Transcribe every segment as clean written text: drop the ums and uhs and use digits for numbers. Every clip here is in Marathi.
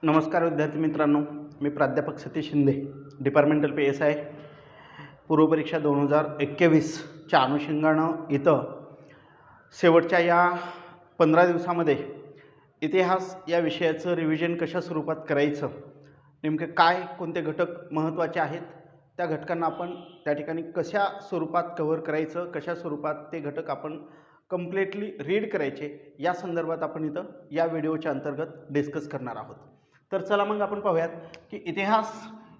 नमस्कार विद्यार्थी मित्रांनो, मी प्राध्यापक सतीश शिंदे, डिपार्टमेंटल PSI पूर्वपरीक्षा 2021च्या अनुषंगानं इथं शेवटच्या या 15 दिवसामध्ये इतिहास या विषयाचं रिव्हिजन कशा स्वरूपात करायचं, नेमके काय कोणते घटक महत्त्वाचे आहेत, त्या घटकांना आपण त्या ठिकाणी कशा स्वरूपात कव्हर करायचं, कशा स्वरूपात ते घटक आपण कम्प्लीटली रीड करायचे, या संदर्भात आपण इथं या व्हिडिओच्या अंतर्गत डिस्कस करणार आहोत. तर चला मग आपण पाहूयात की इतिहास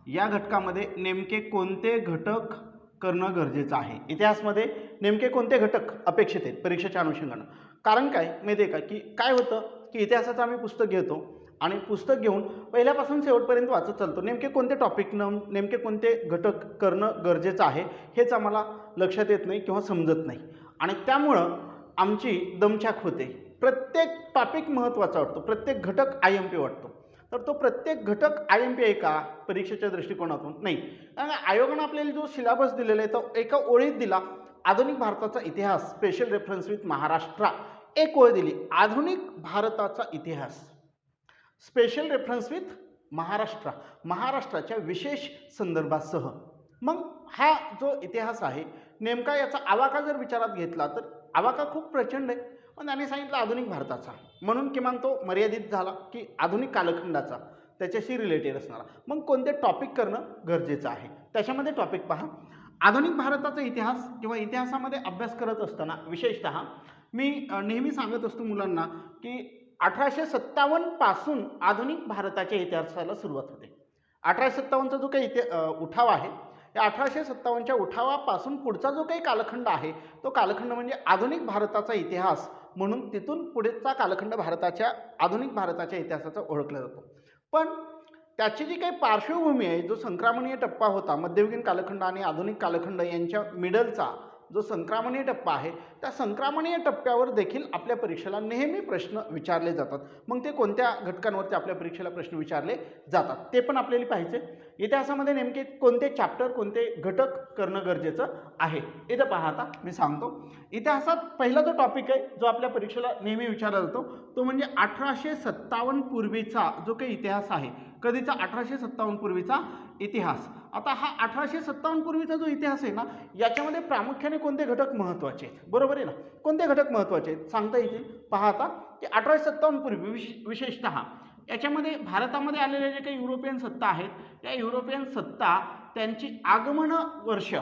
या घटकामध्ये नेमके कोणते घटक करणं गरजेचं आहे. इतिहासमध्ये नेमके कोणते घटक अपेक्षित आहेत परीक्षेच्या अनुषंगानं. कारण काय माहिती आहे का, की काय होतं की इतिहासाचं आम्ही पुस्तक घेतो आणि पुस्तक घेऊन पहिल्यापासून शेवटपर्यंत वाचत चालतो. नेमके कोणते टॉपिकनं नेमके कोणते घटक करणं गरजेचं आहे हेच आम्हाला लक्षात येत नाही किंवा समजत नाही आणि त्यामुळं आमची दमछाक होते. प्रत्येक टॉपिक महत्त्वाचा वाटतो, प्रत्येक घटक IMP वाटतो. तर तो प्रत्येक घटक IMP आहे का परीक्षेच्या दृष्टिकोनातून? नाही. कारण आयोगानं आपल्याला जो सिलेबस दिलेला आहे तो एका ओळीत दिला, आधुनिक भारताचा इतिहास स्पेशल रेफरन्स विथ महाराष्ट्र. एक ओळ दिली, आधुनिक भारताचा इतिहास स्पेशल रेफरन्स विथ महाराष्ट्र, महाराष्ट्राच्या विशेष संदर्भासह. मग हा जो इतिहास आहे नेमका याचा आवाका जर विचारात घेतला तर आवाका खूप प्रचंड आहे, पण त्याने सांगितलं आधुनिक भारताचा, म्हणून किमान तो मर्यादित झाला की आधुनिक कालखंडाचा, त्याच्याशी रिलेटेड असणारा. मग कोणते टॉपिक करणं गरजेचं आहे, त्याच्यामध्ये टॉपिक पहा. आधुनिक भारताचा इतिहास किंवा इतिहासामध्ये अभ्यास करत असताना विशेषतः मी नेहमी सांगत असतो मुलांना की 1857 पासून आधुनिक भारताच्या इतिहासाला सुरुवात होते. 1857चा जो काही उठाव आहे, या 1857च्या उठावापासून पुढचा जो काही कालखंड आहे तो कालखंड म्हणजे आधुनिक भारताचा इतिहास म्हणून तिथून पुढेचा कालखंड आधुनिक भारताच्या इतिहासाचा ओळखला जातो. पण त्याची जी काही पार्श्वभूमी आहे, जो संक्रमणीय टप्पा होता मध्ययुगीन कालखंड आणि आधुनिक कालखंड यांच्या मिडलचा जो संक्रमणीय टप्पा आहे, त्या संक्रमणीय टप्प्यावर देखील आपल्या परीक्षेला नेहमी प्रश्न विचारले जातात. मग ते कोणत्या घटकांवरती आपल्या परीक्षेला प्रश्न विचारले जातात ते पण आपल्याला पाहायचे. इतिहासामध्ये नेमके कोणते चॅप्टर कोणते घटक करणं गरजेचं आहे इथं पहा. आता मी सांगतो. इतिहासात पहिला जो टॉपिक आहे जो आपल्या परीक्षेला नेहमी विचारला जातो तो म्हणजे 1857 पूर्वीचा जो काही इतिहास आहे. कधीचा? 1857 पूर्वीचा इतिहास. आता हा 1857 पूर्वीचा जो इतिहास आहे ना, याच्यामध्ये प्रामुख्याने कोणते घटक महत्त्वाचे आहेत, बरोबर आहे ना? कोणते घटक महत्त्वाचे आहेत सांगता येतील. पहा आता की 1857 पूर्वी विशेषतः याच्यामध्ये भारतामध्ये आलेले जे काही युरोपियन सत्ता आहेत, त्या युरोपियन सत्ता त्यांची आगमन वर्ष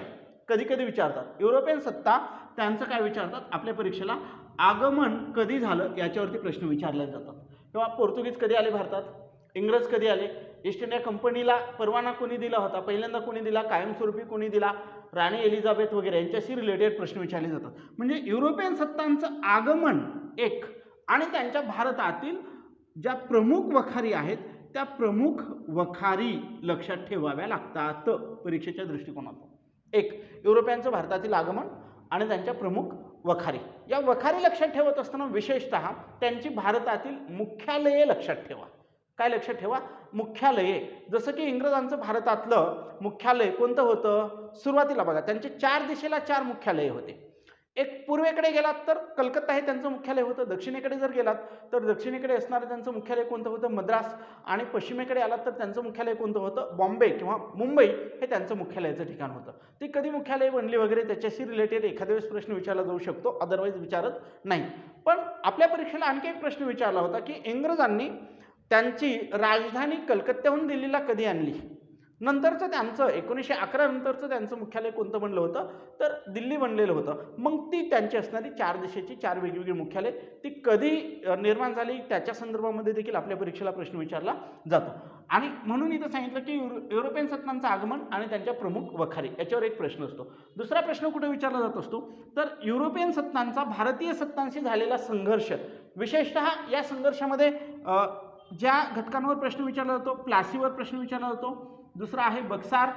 कधी कधी विचारतात. युरोपियन सत्ता त्यांचं काय विचारतात आपल्या परीक्षेला, आगमन कधी झालं याच्यावरती प्रश्न विचारले जातात. किंवा पोर्तुगीज कधी आले भारतात, इंग्रज कधी आले, ईस्ट इंडिया कंपनीला परवाना कोणी दिला होता, पहिल्यांदा कोणी दिला, कायमस्वरूपी कोणी दिला, राणी एलिझाबेथ वगैरे यांच्याशी रिलेटेड प्रश्न विचारले जातात. म्हणजे युरोपियन सत्तांचं आगमन एक आणि त्यांच्या भारतातील ज्या प्रमुख वखारी आहेत त्या प्रमुख वखारी लक्षात ठेवाव्या लागतात परीक्षेच्या दृष्टिकोनातून. एक, युरोपियनचं भारतातील आगमन आणि त्यांच्या प्रमुख वखारी. या वखारी लक्षात ठेवत असताना विशेषतः त्यांची भारतातील मुख्यालये लक्षात ठेवा. काय लक्षात ठेवा? मुख्यालये. जसं की इंग्रजांचं भारतातलं मुख्यालय कोणतं होतं? सुरुवातीला बघा त्यांचे 4 दिशेला 4 मुख्यालये होते. एक पूर्वेकडे गेलात तर कलकत्ता हे त्यांचं मुख्यालय होतं, दक्षिणेकडे जर गेलात तर दक्षिणेकडे असणारं त्यांचं मुख्यालय कोणतं होतं? मद्रास. आणि पश्चिमेकडे आलात तर त्यांचं मुख्यालय कोणतं होतं? बॉम्बे किंवा मुंबई हे त्यांचं मुख्यालयाचं ठिकाण होतं. ती कधी मुख्यालय बनली वगैरे त्याच्याशी रिलेटेड एखाद्या वेळेस प्रश्न विचारला जाऊ शकतो, अदरवाईज विचारत नाही. पण आपल्या परीक्षेला आणखी एक प्रश्न विचारला होता की इंग्रजांनी त्यांची राजधानी कलकत्त्याहून दिल्लीला कधी आणली. नंतरचं त्यांचं 1911 नंतरचं त्यांचं मुख्यालय कोणतं बनलं होतं? तर दिल्ली बनलेलं होतं. मग ती त्यांची असणारी 4 दिशेची 4 वेगवेगळी मुख्यालय ती कधी निर्माण झाली त्याच्या संदर्भामध्ये देखील आपल्या परीक्षेला प्रश्न विचारला जातो. आणि म्हणून इथं सांगितलं की युरोपियन सत्तांचं आगमन आणि त्यांच्या प्रमुख वखारी याच्यावर एक प्रश्न असतो. दुसरा प्रश्न कुठे विचारला जात असतो तर युरोपियन सत्तांचा भारतीय सत्तांशी झालेला संघर्ष. विशेषतः या संघर्षामध्ये ज्या घटकांवर प्रश्न विचारला जातो, प्लासीवर प्रश्न विचारला जातो. दुसरा आहे बक्सार,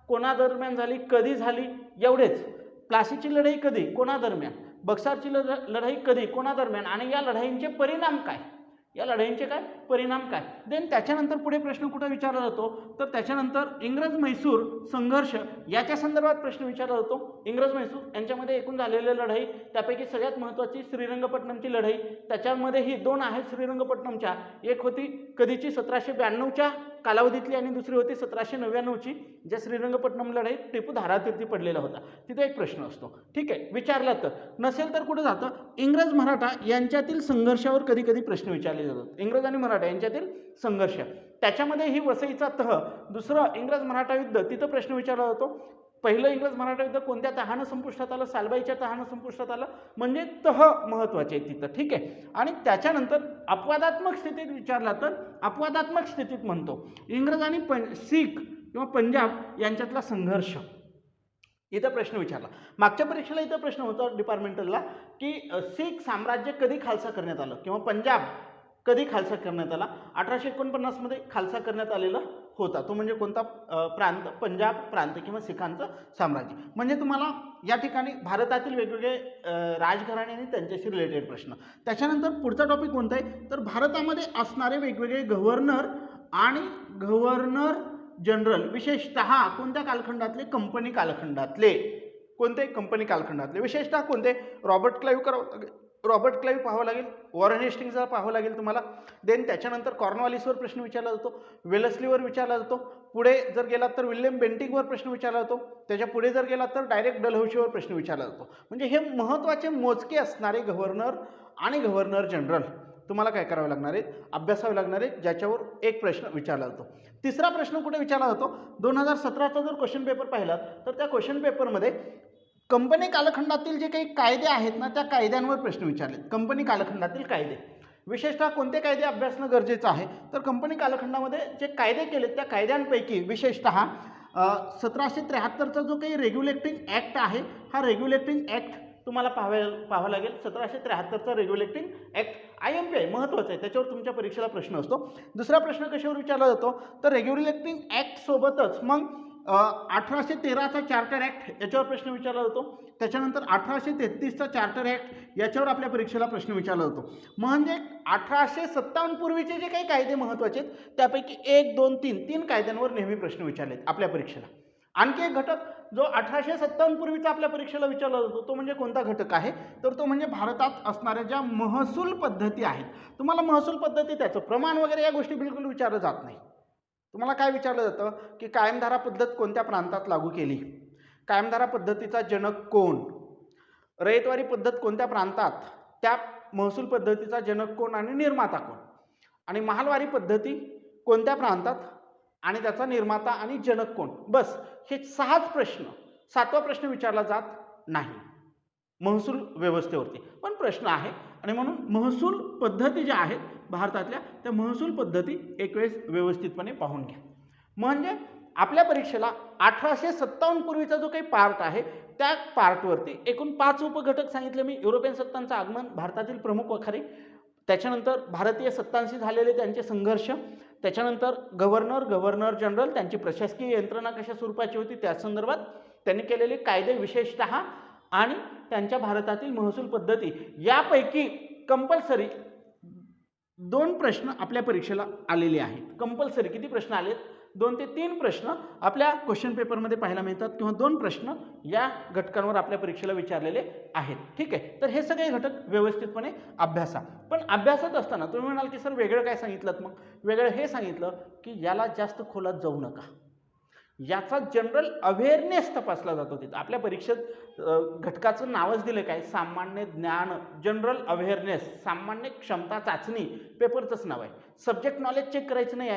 कोणादरम्यान झाली, कधी झाली, एवढेच. प्लासीची लढाई कधी, कोणादरम्यान, बक्सारची लढाई कधी, कोणादरम्यान आणि या लढाईंचे परिणाम काय या लढाईंचे काय परिणाम काय. देन त्याच्यानंतर पुढे प्रश्न कुठे विचारला जातो तर त्याच्यानंतर इंग्रज म्हैसूर संघर्ष याच्या संदर्भात प्रश्न विचारला जातो. इंग्रज म्हैसूर यांच्यामध्ये एकूण झालेल्या लढाई, त्यापैकी सगळ्यात महत्त्वाची श्रीरंगपट्टणमची लढाई. त्याच्यामध्ये ही दोन आहेत श्रीरंगपट्टणमच्या. एक होती कधीची 1792च्या कालावधीतली आणि दुसरी होती 1799ची, ज्या श्रीरंगपट्टणम लढाईत टिपू धारातीर्थी पडलेला होता. तिथे एक प्रश्न असतो. ठीक आहे, विचारला तर नसेल तर कुठे जातं इंग्रज मराठा यांच्यातील संघर्षावर कधी कधी प्रश्न विचारले जातात. इंग्रज आणि मराठा यांच्यातील संघर्ष, त्याच्यामध्ये ही वसईचा तह, दुसरं इंग्रज मराठा युद्ध, तिथं प्रश्न विचारला जातो. पहिलं इंग्रज मराठा युद्ध कोणत्या तहानं संपुष्टात आलं, सालबाईच्या तहानं संपुष्टात आलं, म्हणजे तह महत्वाचे आहे तिथं. ठीक आहे, आणि त्याच्यानंतर अपवादात्मक स्थितीत विचारला तर अपवादात्मक स्थितीत म्हणतो इंग्रज आणि शीख किंवा पंजाब यांच्यातला संघर्ष, इथं प्रश्न विचारला. मागच्या परीक्षेला इथं प्रश्न होता डिपार्टमेंटलला की शीख साम्राज्य कधी खालसा करण्यात आलं किंवा पंजाब कधी खालसा करण्यात आला. 1849 मध्ये खालसा करण्यात आलेला होता. तो म्हणजे कोणता प्रांत, पंजाब प्रांत किंवा सिखांचं साम्राज्य. म्हणजे तुम्हाला या ठिकाणी भारतातील वेगवेगळे राजघराणे आणि त्यांच्याशी रिलेटेड प्रश्न. त्याच्यानंतर पुढचा टॉपिक कोणता आहे तर भारतामध्ये असणारे वेगवेगळे गव्हर्नर आणि गव्हर्नर जनरल, विशेषतः कोणत्या कालखंडातले, कंपनी कालखंडातले. कोणते कंपनी कालखंडातले, विशेषतः कोणते, रॉबर्ट क्लाइव्ह पाहावं लागेल, वॉरेन हेस्टिंग्सला पाहावं लागेल तुम्हाला. देन त्याच्यानंतर कॉर्नवालिसवर प्रश्न विचारला जातो, वेलस्लीवर विचारला जातो. पुढे जर गेलात तर विल्यम बेंटिंगवर प्रश्न विचारला जातो. त्याच्या पुढे जर गेलात तर डायरेक्ट डलहौसीवर प्रश्न विचारला जातो. म्हणजे हे महत्त्वाचे मोजके असणारे गव्हर्नर आणि गव्हर्नर जनरल तुम्हाला काय करावे लागणार आहेत, अभ्यासावे लागणार आहेत, ज्याच्यावर एक प्रश्न विचारला जातो. तिसरा प्रश्न कुठे विचारला जातो 2017चा जर क्वेश्चन पेपर पाहिला तर त्या क्वेश्चन पेपरमध्ये कंपनी कालखंडातील जे काही कायदे आहेत ना त्या कायद्यांवर प्रश्न विचारलेत. कंपनी कालखंडातील कायदे, विशेषतः कोणते कायदे असणं गरजेचं आहे तर कंपनी कालखंडामध्ये जे कायदे केलेत त्या कायद्यांपैकी विशेषतः 1773चा जो काही रेग्युलेटिंग ॲक्ट आहे, हा रेग्युलेटिंग ॲक्ट तुम्हाला पाहावा लागेल. 1773चा रेग्युलेटिंग ॲक्ट IMPI महत्त्वाचं आहे, त्याच्यावर तुमच्या परीक्षेला प्रश्न असतो. दुसरा प्रश्न कशावर विचारला जातो तर रेग्युलेटिंग ॲक्ट सोबतच मग 1813चा चार्टर ॲक्ट याच्यावर प्रश्न विचारला जातो. त्याच्यानंतर 1833चा चार्टर ॲक्ट याच्यावर आपल्या परीक्षेला प्रश्न विचारला जातो. म्हणजे 1857 पूर्वीचे जे काही कायदे महत्त्वाचे आहेत त्यापैकी 1, 2, 3 कायद्यांवर नेहमी प्रश्न विचारलेत आपल्या परीक्षेला. आणखी एक घटक जो 1857 पूर्वीचा आपल्या परीक्षेला विचारला जातो तो म्हणजे कोणता घटक आहे तर तो म्हणजे भारतात असणाऱ्या ज्या महसूल पद्धती आहेत. तुम्हाला महसूल पद्धती, त्याचं प्रमाण वगैरे या गोष्टी बिलकुल विचारलं जात नाही. तुम्हाला काय विचारलं जातं की कायमधारा पद्धत कोणत्या प्रांतात लागू केली, कायमधारा पद्धतीचा जनक कोण, रयतवारी पद्धत कोणत्या प्रांतात, त्या महसूल पद्धतीचा जनक कोण आणि निर्माता कोण, आणि महालवारी पद्धती कोणत्या प्रांतात आणि त्याचा निर्माता आणि जनक कोण. बस हे 6च प्रश्न. 7वा प्रश्न विचारला जात नाही महसूल व्यवस्थेवरती, पण प्रश्न आहे. आणि म्हणून महसूल पद्धती ज्या आहेत भारतातल्या त्या महसूल पद्धती एक वेळेस व्यवस्थितपणे पाहून घ्या. म्हणजे आपल्या परीक्षेला 1857 पूर्वीचा जो काही पार्ट आहे त्या पार्टवरती एकूण 5 उपघटक सांगितले मी. युरोपियन सत्तांचं आगमन, भारतातील प्रमुख वखारे, त्याच्यानंतर भारतीय सत्तांशी झालेले त्यांचे संघर्ष, त्याच्यानंतर गव्हर्नर जनरल त्यांची प्रशासकीय यंत्रणा कशा स्वरूपाची होती त्या संदर्भात त्यांनी केलेले कायदे विशेषतः, आणि त्यांच्या भारतातील महसूल पद्धती. यापैकी कंपल्सरी 2 प्रश्न आपल्या परीक्षेला आलेले आहेत. कंपल्सरी किती प्रश्न आलेत, 2 ते 3 प्रश्न आपल्या क्वेश्चन पेपरमध्ये पाहायला मिळतात किंवा 2 प्रश्न या घटकांवर आपल्या परीक्षेला विचारलेले आहेत. ठीक आहे, तर हे सगळे घटक व्यवस्थितपणे अभ्यासा. पण अभ्यासात असताना तुम्ही म्हणाल की सर वेगळं काय सांगितलं, मग वेगळं हे सांगितलं की याला जास्त खोलात जाऊ नका, याचा जनरल अवेअरनेस तपासला जातो. तिथं आपल्या परीक्षेत घटकाचं नावच दिलं काय, सामान्य ज्ञान, जनरल अवेअरनेस, सामान्य क्षमता चाचणी पेपरचंच नाव आहे. सब्जेक्ट नॉलेज चेक करायचं नाही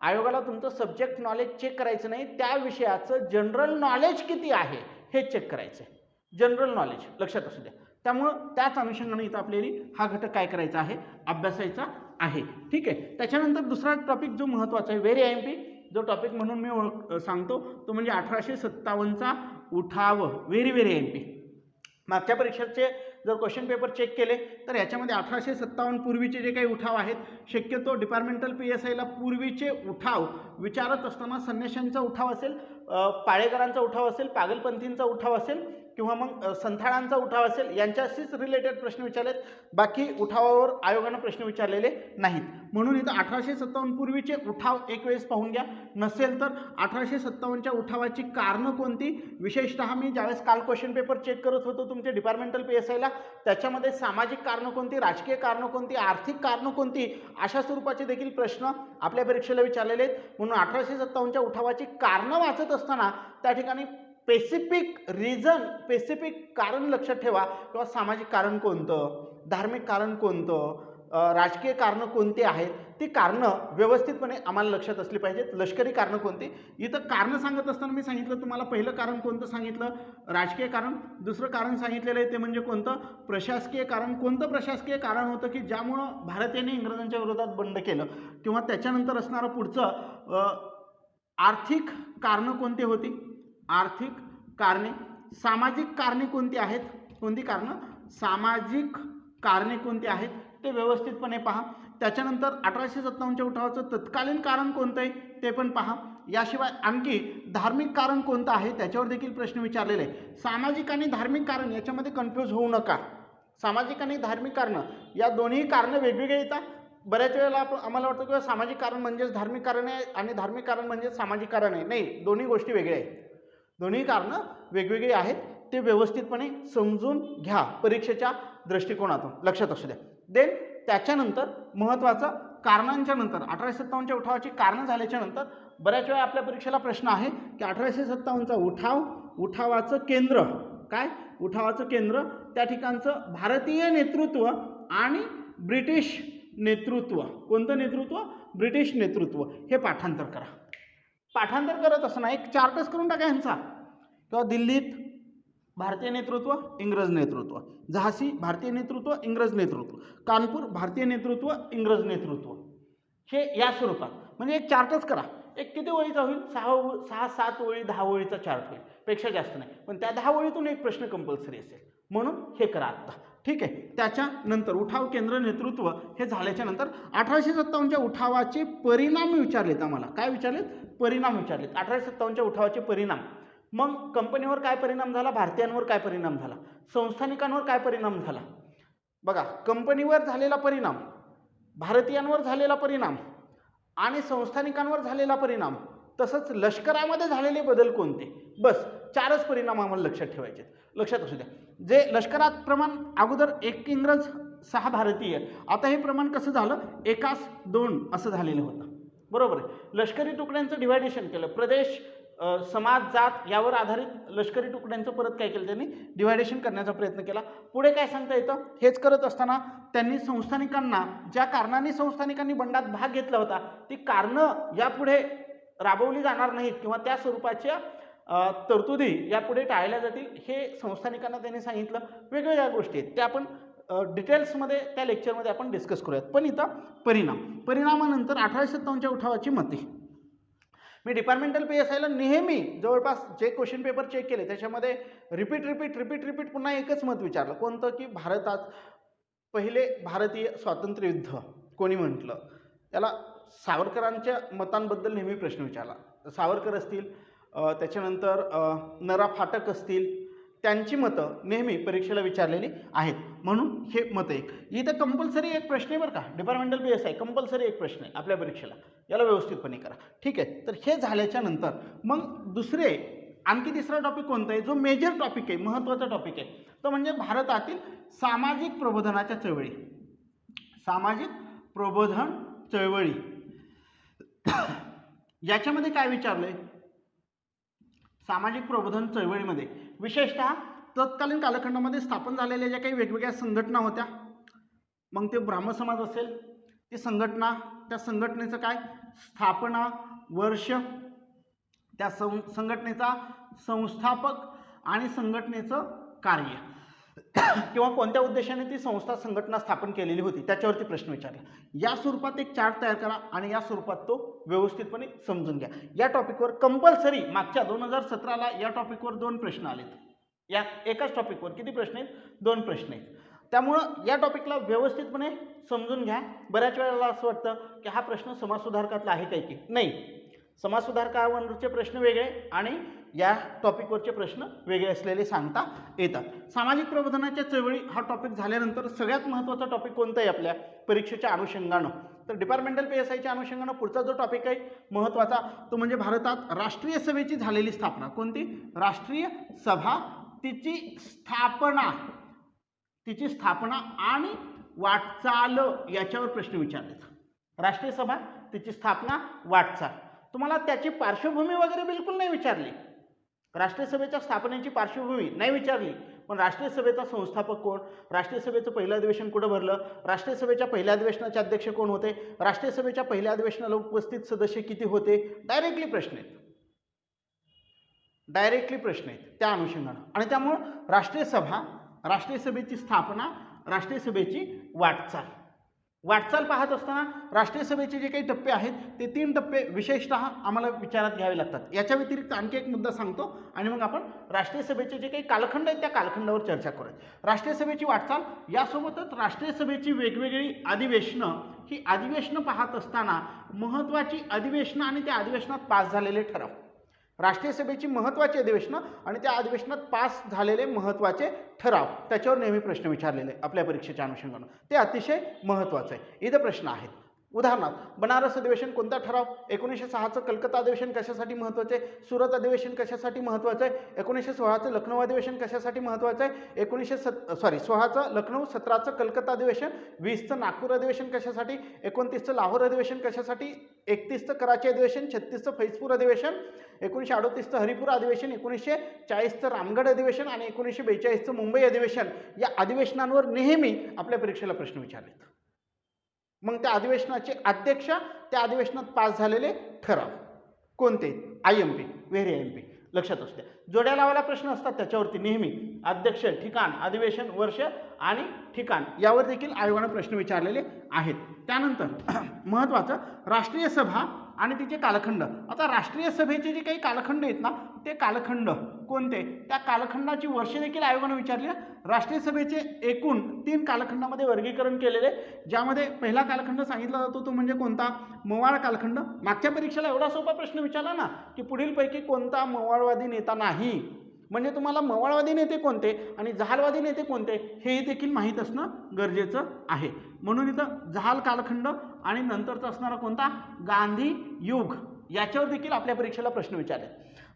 आयोगाला तुमचं सब्जेक्ट नॉलेज चेक करायचं नाही, त्या विषयाचं जनरल नॉलेज किती आहे हे चेक करायचं आहे. जनरल नॉलेज लक्षात असू द्या. त्यामुळं त्याच अनुषंगाने इथं आपल्याला हा घटक काय करायचा आहे, अभ्यासायचा आहे. ठीक आहे, त्याच्यानंतर दुसरा टॉपिक जो महत्त्वाचा आहे, व्हेरी IMP जो टॉपिक म्हणून मी सांगतो तो म्हणजे 1857चा उठाव. Very IMP. मागच्या परीक्षेचे जर क्वेश्चन पेपर चेक केले तर याच्यामध्ये 1857 पूर्वीचे जे काही उठाव आहेत, शक्यतो डिपार्टमेंटल PSIला पूर्वीचे उठाव विचारत असताना संन्याशांचा उठाव असेल, पाळेकरांचा उठाव असेल, पागलपंथींचा उठाव असेल किंवा मग संथाळांचा उठाव असेल यांच्याशीच रिलेटेड प्रश्न विचारलेत, बाकी उठावावर आयोगानं प्रश्न विचारलेले नाहीत. म्हणून इथं 1857 पूर्वीचे उठाव एक वेळेस पाहून घ्या. नसेल तर 1857च्या उठावाची कारणं कोणती, विशेषतः मी ज्यावेळेस काल क्वेश्चन पेपर चेक करत होतो तुमचे डिपार्टमेंटल PSIला, त्याच्यामध्ये सामाजिक कारणं कोणती, राजकीय कारणं कोणती, आर्थिक कारणं कोणती, अशा स्वरूपाचे देखील प्रश्न आपल्या परीक्षेला विचारलेले आहेत. म्हणून 1857च्या उठावाची कारणं वाचत असताना त्या ठिकाणी स्पेसिफिक रिझन, स्पेसिफिक कारण लक्षात ठेवा, किंवा सामाजिक कारण कोणतं, धार्मिक कारण कोणतं, राजकीय कारणं कोणती आहेत, ती कारणं व्यवस्थितपणे आम्हाला लक्षात असली पाहिजेत. लष्करी कारणं कोणती, इथं कारणं सांगत असताना मी सांगितलं तुम्हाला, पहिलं कारण कोणतं सांगितलं, राजकीय कारण. दुसरं कारण सांगितलेलं आहे ते म्हणजे कोणतं, प्रशासकीय कारण. कोणतं प्रशासकीय कारण होतं की ज्यामुळं भारतीयांनी इंग्रजांच्या विरोधात बंड केलं, किंवा त्याच्यानंतर असणारं पुढचं आर्थिक कारणं कोणती होती, आर्थिक कारणे. सामाजिक कारणे कोणती आहेत, कोणती कारणं, सामाजिक कारणे कोणती आहेत ते व्यवस्थितपणे पहा. त्याच्यानंतर 1857च्या उठावाचं तत्कालीन कारण कोणतं आहे ते पण पहा. याशिवाय आणखी धार्मिक कारण कोणतं आहे त्याच्यावर देखील प्रश्न विचारलेले आहे. सामाजिक आणि धार्मिक कारण याच्यामध्ये कन्फ्यूज होऊ नका. सामाजिक आणि धार्मिक कारणं या दोन्ही कारणं वेगवेगळे येतात. बऱ्याच वेळेला आम्हाला वाटतं की सामाजिक कारण म्हणजेच धार्मिक कारण आहे आणि धार्मिक कारण म्हणजे सामाजिक कारण आहे. नाही, दोन्ही गोष्टी वेगळ्या आहेत. दोन्ही कारणं वेगवेगळी आहेत, ते व्यवस्थितपणे समजून घ्या परीक्षेच्या दृष्टिकोनातून, लक्षात असू द्या. देन त्याच्यानंतर महत्त्वाचं, कारणांच्या नंतर 1857च्या उठावाची कारणं झाल्याच्या नंतर बऱ्याच वेळा आपल्या परीक्षेला प्रश्न आहे की 1857चा उठाव, उठावाचं केंद्र काय, उठावाचं केंद्र, त्या ठिकाणचं भारतीय नेतृत्व आणि ब्रिटिश नेतृत्व. कोणतं नेतृत्व, ब्रिटिश नेतृत्व. हे पाठांतर करा. पाठांतर करत असताना एक चार्टच करून टाका ह्यांचा, किंवा दिल्लीत भारतीय नेतृत्व, इंग्रज नेतृत्व, झाशी भारतीय नेतृत्व, इंग्रज नेतृत्व, कानपूर भारतीय नेतृत्व, इंग्रज नेतृत्व, हे या स्वरूपात. म्हणजे एक चार्टच करा. एक किती ओळीचा होईल, 6-7 ओळी, 10 ओळीचा चार्ट होईल, पेक्षा जास्त नाही. पण त्या 10 ओळीतून एक प्रश्न कंपल्सरी असेल, म्हणून हे करा आत्ता. ठीक आहे. त्याच्यानंतर उठाव, केंद्र, नेतृत्व हे झाल्याच्या नंतर 1857च्या उठावाचे परिणाम विचारलेत आम्हाला. काय विचारलेत, परिणाम विचारलेत. 1857च्या उठावाचे परिणाम. मग कंपनीवर काय परिणाम झाला, भारतीयांवर काय परिणाम झाला, संस्थानिकांवर काय परिणाम झाला. बघा, कंपनीवर झालेला परिणाम, भारतीयांवर झालेला परिणाम आणि संस्थानिकांवर झालेला परिणाम, तसंच लष्करामध्ये झालेले बदल कोणते. बस 4च परिणाम आम्हाला लक्षात ठेवायचे. लक्षात असू द्या. जे लष्करात प्रमाण अगोदर 1 इंग्रज 6 भारतीय, आता हे प्रमाण कसं झालं, 1:2 असं झालेलं होतं. बरोबर आहे. लष्करी तुकड्यांचं डिव्हायडेशन केलं, प्रदेश, समाज, जात यावर आधारित लष्करी तुकड्यांचं परत काय केलं, त्यांनी डिव्हायडेशन करण्याचा प्रयत्न केला. पुढे काय सांगता येतं, हेच करत असताना त्यांनी संस्थानिकांना, ज्या कारणाने संस्थानिकांनी बंडात भाग घेतला होता, ती कारणं यापुढे राबवली जाणार नाहीत किंवा त्या स्वरूपाच्या तरतुदी यापुढे टाळल्या जातील, हे संस्थानिकांना त्यांनी सांगितलं. वेगवेगळ्या गोष्टी आहेत त्या आपण डिटेल्समध्ये त्या लेक्चरमध्ये आपण डिस्कस करूयात. पण इथं परिणामानंतर 1857च्या उठावाची मते. मी डिपार्टमेंटल PSIला नेहमी जवळपास जे क्वेश्चन पेपर चेक केले त्याच्यामध्ये रिपीट पुन्हा एकच मत विचारलं. कोणतं, की भारतात पहिले भारतीय स्वातंत्र्य युद्ध कोणी म्हटलं. त्याला सावरकरांच्या मतांबद्दल नेहमी प्रश्न विचारला. सावरकर असतील, त्याच्यानंतर नरा फाटक असतील, त्यांची मतं नेहमी परीक्षेला विचारलेली आहेत. म्हणून हे मत एक इथं कंपल्सरी एक प्रश्न आहे बरं का, डिपार्टमेंटल PSI कंपल्सरी एक प्रश्न आहे आपल्या परीक्षेला, याला व्यवस्थितपणे करा. ठीक आहे. तर हे झाल्याच्या नंतर मग दुसरे आणखी तिसरा टॉपिक कोणता आहे, जो मेजर टॉपिक आहे, महत्त्वाचा टॉपिक आहे, तो म्हणजे भारतातील सामाजिक प्रबोधनाच्या चळवळी. सामाजिक प्रबोधन चळवळी याच्यामध्ये काय विचारलंय, सामाजिक प्रबोधन चळवळीमध्ये विशेषतः तत्कालीन कालखंडामध्ये स्थापन झालेल्या ज्या काही वेगवेगळ्या संघटना होत्या, मग ते ब्राह्मण समाज असेल, ती संघटना, त्या संघटनेचं काय स्थापना, वर्ष, त्या संघटनेचा संस्थापक आणि संघटनेचं कार्य किंवा कोणत्या उद्देशाने ती संस्था संघटना स्थापन केलेली होती त्याच्यावरती प्रश्न विचारला. या स्वरूपात एक चार्ट तयार करा आणि या स्वरूपात तो व्यवस्थितपणे समजून घ्या. या टॉपिकवर कंपल्सरी मागच्या 2017ला या टॉपिकवर 2 प्रश्न आलेत. या एकाच टॉपिकवर किती प्रश्न आहेत, 2 प्रश्न आहेत. त्यामुळं या टॉपिकला व्यवस्थितपणे समजून घ्या. बऱ्याच वेळेला असं वाटतं की हा प्रश्न समाजसुधारकातला आहे काय की नाही, समाजसुधारकावरचे प्रश्न वेगळे आणि या टॉपिकवरचे प्रश्न वेगळे असलेले सांगता येतात. सामाजिक प्रबोधनाच्या चळवळी हा टॉपिक झाल्यानंतर सगळ्यात महत्त्वाचा टॉपिक कोणता आहे आपल्या परीक्षेच्या अनुषंगानं, तर डिपार्टमेंटल PSIच्या अनुषंगानं पुढचा जो टॉपिक आहे महत्त्वाचा तो म्हणजे भारतात राष्ट्रीय सभेची झालेली स्थापना. कोणती राष्ट्रीय सभा, तिची स्थापना आणि वाटचाल याच्यावर प्रश्न विचारलेत. राष्ट्रीय सभा, तिची स्थापना, वाटचाल. तुम्हाला त्याची पार्श्वभूमी वगैरे बिलकुल नाही विचारली, राष्ट्रीय सभेच्या स्थापनेची पार्श्वभूमी नाही विचारली, पण राष्ट्रीय सभेचा संस्थापक कोण, राष्ट्रीय सभेचं पहिलं अधिवेशन कुठं भरलं, राष्ट्रीय सभेच्या पहिल्या अधिवेशनाचे अध्यक्ष कोण होते, राष्ट्रीय सभेच्या पहिल्या अधिवेशनाला उपस्थित सदस्य किती होते, डायरेक्टली प्रश्न आहेत त्या अनुषंगानं. आणि त्यामुळं राष्ट्रीय सभा, राष्ट्रीय सभेची स्थापना, राष्ट्रीय सभेची वाटचाल पाहत असताना राष्ट्रीय सभेचे जे काही टप्पे आहेत ते 3 टप्पे विशेषतः आम्हाला विचारात घ्यावे लागतात. याच्या व्यतिरिक्त आणखी एक मुद्दा सांगतो आणि मग आपण राष्ट्रीय सभेचे जे काही कालखंड आहेत त्या कालखंडावर चर्चा करूया. राष्ट्रीय सभेची वाटचाल यासोबतच राष्ट्रीय सभेची वेगवेगळी अधिवेशनं, ही अधिवेशनं पाहत असताना महत्त्वाची अधिवेशनं आणि त्या अधिवेशनात पास झालेले ठराव, राष्ट्रीय सभेची महत्त्वाची अधिवेशनं आणि त्या अधिवेशनात पास झालेले महत्त्वाचे ठराव, त्याच्यावर नेहमी प्रश्न विचारलेले आपल्या परीक्षेच्या अनुषंगानं, ते अतिशय महत्त्वाचं आहे. इथं प्रश्न आहेत. उदाहरणार्थ बनारस अधिवेशन कोणता ठराव, 1906चं कलकत्ता अधिवेशन कशासाठी महत्त्वाचं आहे, सुरत अधिवेशन कशासाठी महत्त्वाचं आहे, 1916चं लखनौ अधिवेशन कशासाठी महत्त्वाचं आहे, 16चं लखनौ, 17चं कलकत्ता अधिवेशन, 20चं नागपूर अधिवेशन कशासाठी, 29चं लाहोर अधिवेशन कशासाठी, 31चं कराची अधिवेशन, 36चं फैजपूर अधिवेशन, 1938चं हरिपूर अधिवेशन, 1940चं रामगढ अधिवेशन आणि 1942चं मुंबई अधिवेशन. या अधिवेशनांवर नेहमी आपल्या परीक्षेला प्रश्न विचारलेत. मग त्या अधिवेशनाचे अध्यक्ष, त्या अधिवेशनात पास झालेले ठराव कोणते, IMP, व्हेरी IMP लक्षात असते. जोड्या लावायला प्रश्न असतात त्याच्यावरती नेहमी अध्यक्ष, ठिकाण, अधिवेशन, वर्ष आणि ठिकाण यावर देखील आयोगाने प्रश्न विचारलेले आहेत. त्यानंतर महत्त्वाचं राष्ट्रीय सभा आणि तिचे कालखंड. आता राष्ट्रीय सभेचे जे काही कालखंड आहेत ना ते कालखंड कोणते, त्या कालखंडाची वर्ष देखील आयोगाने विचारली. राष्ट्रीय सभेचे एकूण 3 कालखंडामध्ये वर्गीकरण केलेले, ज्यामध्ये पहिला कालखंड सांगितला जातो तो म्हणजे कोणता, मवाळ कालखंड. मागच्या परीक्षेला एवढा सोपा प्रश्न विचारला ना की पुढीलपैकी कोणता मवाळवादी नेता नाही, म्हणजे तुम्हाला मवाळवादी नेते कोणते आणि जहालवादी नेते कोणते हे देखील माहीत असणं गरजेचं आहे. म्हणून इथं जहाल कालखंड आणि नंतरचा असणारा कोणता, गांधी युग, याच्यावर देखील आपल्या परीक्षेला प्रश्न विचारले.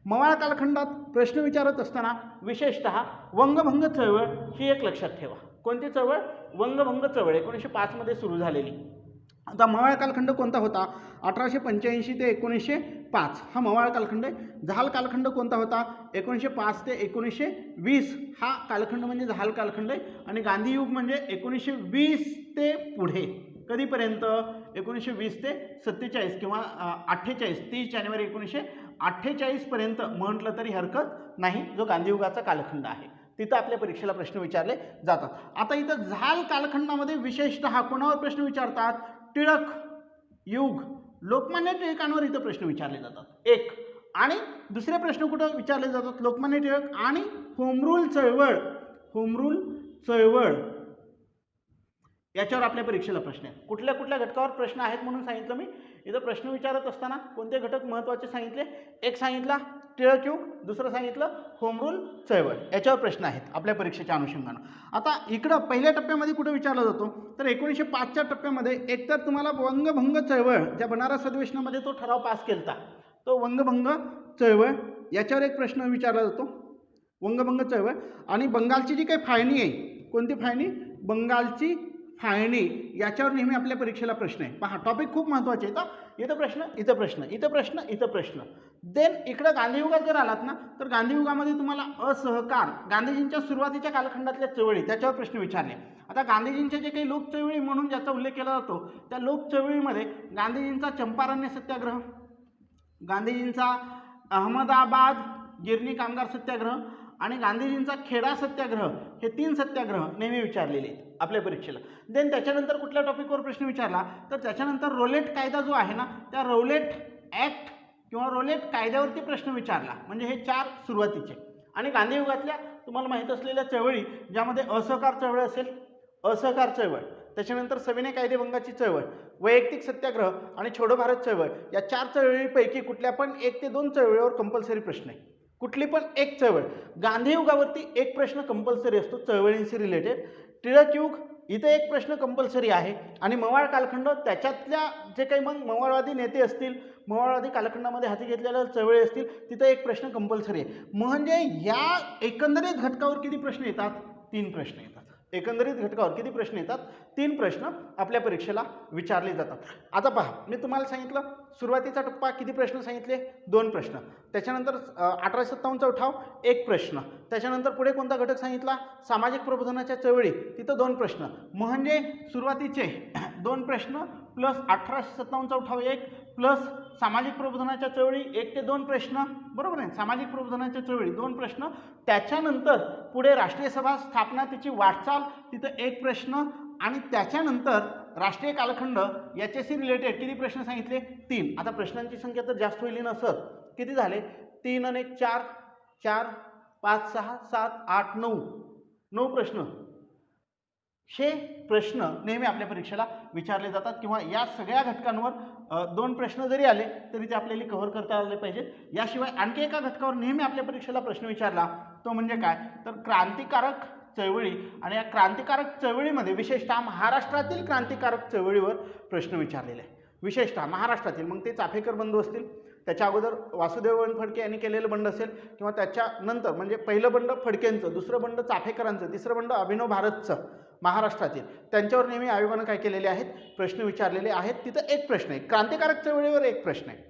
मवाळ कालखंडात प्रश्न विचारत असताना विशेषतः वंगभंग चळवळ ही एक लक्षात ठेवा. कोणती चळवळ, वंगभंग चळवळ 1905 मध्ये सुरू झालेली. आता मवाळ कालखंड कोणता होता, 1885 ते 1905 हा मवाळ कालखंड आहे. जहाल कालखंड कोणता होता, 1905 ते 1920 हा कालखंड म्हणजे जहाल कालखंड आहे. आणि गांधी युग म्हणजे 1920 ते पुढे कधीपर्यंत, 1920 ते 47 किंवा 48, 30 जानेवारी 1948 पर्यंत म्हटलं तरी हरकत नाही, जो गांधीयुगाचा कालखंड आहे. तिथं आपल्या परीक्षेला प्रश्न विचारले जातात. आता इथं जहाल कालखंडामध्ये विशेषतः कोणावर प्रश्न विचारतात, टिळक युग, लोकमान्य टिळकांवर इथं प्रश्न विचारले जातात एक. आणि दुसरे प्रश्न कुठं विचारले जातात, लोकमान्य टिळक आणि होम रूल चळवळ याच्यावर आपल्या परीक्षेला प्रश्न आहे. कुठल्या कुठल्या घटकावर प्रश्न आहेत म्हणून सांगितलं मी. इथं प्रश्न विचारत असताना कोणते घटक महत्त्वाचे सांगितले, एक सांगितला टिळक युग, दुसरं सांगितलं होम रूल चळवळ, याच्यावर प्रश्न आहेत आपल्या परीक्षेच्या अनुषंगानं. आता इकडं पहिल्या टप्प्यामध्ये कुठं विचारला जातो, तर 1905च्या टप्प्यामध्ये एकतर तुम्हाला वंगभंग चळवळ, ज्या बनारस अधिवेशनामध्ये तो ठराव पास केलता, तो वंगभंग चळवळ याच्यावर एक प्रश्न विचारला जातो, वंगभंग चळवळ. आणि बंगालची जी काही फाळणी आहे, कोणती फाळणी, बंगालची फाळणी, याच्यावर नेहमी आपल्या परीक्षेला प्रश्न आहे. पहा टॉपिक खूप महत्त्वाचे आहेत. इथं प्रश्न, इथं प्रश्न, इथं प्रश्न, इथं प्रश्न. देन इकडं गांधीयुगात जर आलात ना तर गांधीयुगामध्ये तुम्हाला असहकार, गांधीजींच्या सुरुवातीच्या कालखंडातल्या चळवळी, त्याच्यावर प्रश्न विचारले. आता गांधीजींचे जे काही लोक चळवळी म्हणून ज्याचा उल्लेख केला जातो त्या लोक चळवळीमध्ये गांधीजींचा चंपारण्य सत्याग्रह, गांधीजींचा अहमदाबाद गिरणी कामगार सत्याग्रह आणि गांधीजींचा खेडा सत्याग्रह, हे 3 सत्याग्रह नेहमी विचारलेले आहेत आपल्या परीक्षेला. देन त्याच्यानंतर कुठल्या टॉपिकवर प्रश्न विचारला तर त्याच्यानंतर रोलेट कायदा जो आहे ना त्या रोलेट ॲक्ट किंवा रोलेट कायद्यावरती प्रश्न विचारला. म्हणजे हे 4 सुरुवातीचे. आणि गांधीयुगातल्या तुम्हाला माहीत असलेल्या चळवळी, ज्यामध्ये असहकार चळवळ असेल, असहकार चळवळ, त्याच्यानंतर सविनय कायदेभंगाची चळवळ, वैयक्तिक सत्याग्रह आणि छोडो भारत चळवळ, या 4 चळवळीपैकी कुठल्या पण 1 ते 2 चळवळीवर कंपल्सरी प्रश्न आहे. कुठली पण एक चळवळ. गांधी युगावरती एक प्रश्न कंपल्सरी असतो चळवळींशी रिलेटेड. टिळक युग इथं एक प्रश्न कंपल्सरी आहे आणि मवाळ कालखंड त्याच्यातल्या जे काही मग मवाळवादी नेते असतील, मवाळवादी कालखंडामध्ये हाती घेतलेल्या चळवळी असतील, तिथं एक प्रश्न कंपल्सरी आहे. म्हणजे या एकंदरीत घटकावर किती प्रश्न येतात? 3 प्रश्न येतात. एकंदरीत घटकावर किती प्रश्न येतात? 3 प्रश्न आपल्या परीक्षेला विचारले जातात. आता पहा, मी तुम्हाला सांगितलं सुरुवातीचा टप्पा किती प्रश्न सांगितले? 2 प्रश्न. त्याच्यानंतर 1857चा उठाव 1 प्रश्न. त्याच्यानंतर पुढे कोणता घटक सांगितला? सामाजिक प्रबोधनाच्या चळवळी, तिथं 2 प्रश्न. म्हणजे सुरुवातीचे 2 प्रश्न प्लस 1857चा उठाव 1 प्लस सामाजिक प्रबोधनाच्या चळवळी 1 ते 2 प्रश्न, बरोबर आहे. सामाजिक प्रबोधनाच्या चळवळी 2 प्रश्न. त्याच्यानंतर पुढे राष्ट्रीय सभा स्थापना, तिची वाटचाल, तिथं 1 प्रश्न. आणि त्याच्यानंतर राष्ट्रीय कालखंड याच्याशी रिलेटेड किती प्रश्न सांगितले? 3. आता प्रश्नांची संख्या तर जास्त होईल नसत. किती झाले? 3 आणि 1 4, 4 5 6 7 8 9, 9 प्रश्न. हे प्रश्न नेहमी आपल्या परीक्षेला विचारले जातात किंवा या सगळ्या घटकांवर 2 प्रश्न जरी आले तरी ते आपल्याला कव्हर करता आले पाहिजेत. याशिवाय आणखी एका घटकावर नेहमी आपल्या परीक्षेला प्रश्न विचारला, तो म्हणजे काय? तर क्रांतिकारक चळवळी. आणि या क्रांतिकारक चळवळीमध्ये विशेषतः महाराष्ट्रातील क्रांतिकारक चळवळीवर प्रश्न विचारलेले आहे. विशेषतः महाराष्ट्रातील, मग ते चाफेकर बंधू असतील, त्याच्या अगोदर वासुदेव फडके यांनी केलेलं बंड असेल, किंवा त्याच्यानंतर म्हणजे पहिलं बंड फडकेंचं, दुसरं बंड चाफेकरांचं, तिसरं बंड अभिनव भारतचं महाराष्ट्रातील, त्यांच्यावर नेहमी आयोगानं काय केलेले आहेत? प्रश्न विचारलेले आहेत. तिथं 1 प्रश्न आहे. क्रांतिकारक चळवळीवर 1 प्रश्न आहे.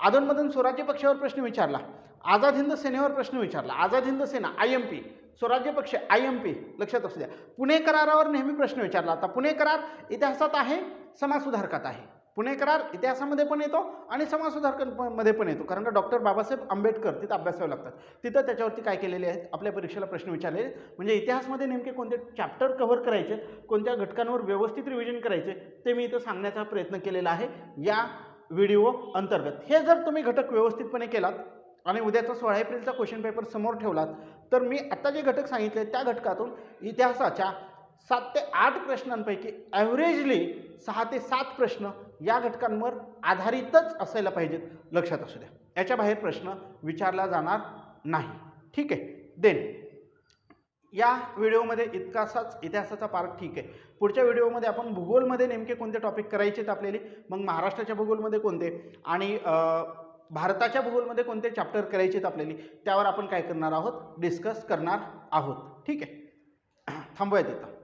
अधूनमधून स्वराज्य पक्षावर प्रश्न विचारला, आझाद हिंद सेनेवर प्रश्न विचारला, आझाद हिंद सेना IMP, स्वराज्य पक्ष IMP, लक्षात असू द्या. पुणे करारावर नेहमी प्रश्न विचारला. आता पुणे करार इतिहासात आहे, समाजसुधारकात आहे. पुणे करार इतिहासामध्ये पण येतो आणि समाजसुधारकांमध्ये पण येतो, कारण का डॉक्टर बाबासाहेब आंबेडकर तिथं अभ्यासावे लागतात. तिथं त्याच्यावरती काय केलेले आहेत? आपल्या परीक्षेला प्रश्न विचारलेले. म्हणजे इतिहासमध्ये नेमके कोणते चॅप्टर कव्हर करायचे, कोणत्या घटकांवर व्यवस्थित रिव्हिजन करायचे, ते मी इथं सांगण्याचा प्रयत्न केलेला आहे या व्हिडिओ अंतर्गत. हे जर तुम्ही घटक व्यवस्थितपणे केलात आणि उद्याचा 16 एप्रिलचा क्वेश्चन पेपर समोर ठेवलात, तर मी आता जे घटक सांगितले त्या घटकातून इतिहासाच्या 7 ते 8 प्रश्नांपैकी ॲव्हरेजली 6 ते 7 प्रश्न या घटकांवर आधारितच असायला पाहिजेत, लक्षात असू द्या. याच्या बाहेर प्रश्न विचारला जाणार नाही. ठीक आहे. देन या व्हिडिओमध्ये इतकासाच इतिहासाचा पार्ट ठीक आहे. पुढच्या व्हिडिओमध्ये आपण भूगोलमध्ये नेमके कोणते टॉपिक करायचे आपल्याला, मग महाराष्ट्राच्या भूगोलमध्ये कोणते आणि भारताच्या भूगोलमध्ये कोणते चॅप्टर करायचे आपल्याला, त्यावर आपण काय करणार आहोत? डिस्कस करणार आहोत. ठीक आहे. थांबूया तिथं.